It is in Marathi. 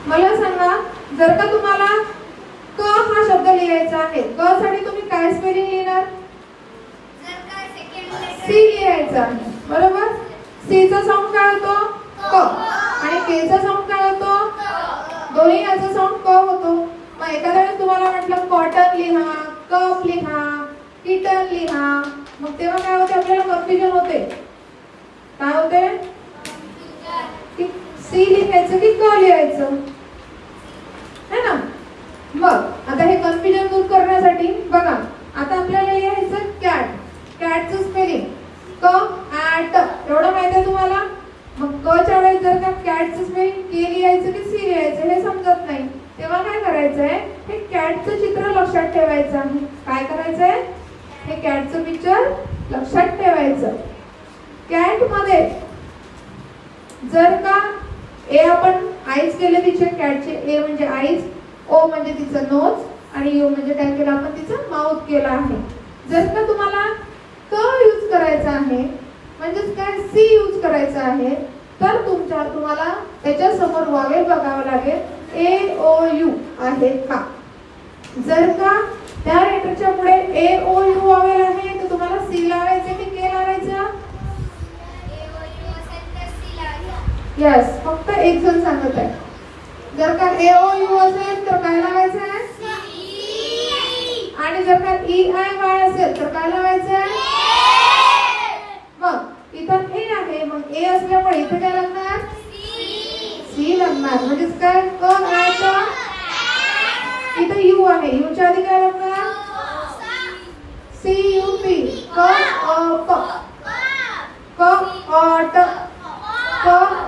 मला सांगा, जर का तुम्हाला क हा शब्द लिहायचा आहे, क साठी तुम्ही काय स्पेलिंग लिहिणार? सी लिहायचा आहे, बरोबर? सी चा साऊंड काय होतो? क. आणि के चा साऊंड काय होतो? दोन्ही याचा साऊंड क होतो. मग एखाद्या वेळेस तुम्हाला म्हटलं कॉटन लिहा, कप लिहा, किटन लिहा, मग तेव्हा काय होते? आपल्याला कन्फ्युजन होते. काय होते? की सी लिहायचं की क लिहायचं, है ना? मग आता हे कन्फ्युजन दूर करण्यासाठी बघा, आता आपल्याला लिहायचं कॅट. कॅटचं स्पेलिंग क ॲट, एवढं माहिती आहे तुम्हाला? मग क च्या वेळेस जर का कॅटचं स्पेलिंग के लिहायचं की सी लिहायचं हे समजत नाही, तेव्हा काय करायचंय? हे कॅटचं चित्र लक्षात ठेवायचं आहे. काय करायचंय? हे कॅटचं पिक्चर लक्षात ठेवायचं. कॅट मध्ये जर का ए आपण आईज केले तिचे, कॅटचे ए म्हणजे आईज, ओ म्हणजे तिचं नोज, आणि यू म्हणजे काय केलं आपण? तिचं माउथ केलं आहे. जर का तुम्हाला क यूज करायचा आहे, म्हणजेच काय सी यूज करायचं आहे, तर तुम्हाला त्याच्या समोर वावेल बघावं लागेल ए ओ यू आहे का. जर का त्या लेटरच्या पुढे ए ओ यू वावेल आहे, तर तुम्हाला सी लावायचं की के लावायचं? यस, फक्त एक जण सांगत आहे. जर का ए ओ यू असेल तर काय लावायचं आहे? आणि जर का ई आय वाय असेल तर काय लावायचं आहे? मग इथं ए आहे, मग ए असल्यामुळे इथे काय लागणार? सी लागणार. म्हणजे काय? क ॲट, इथं यू आहे, यू च्या आधी काय लागणार?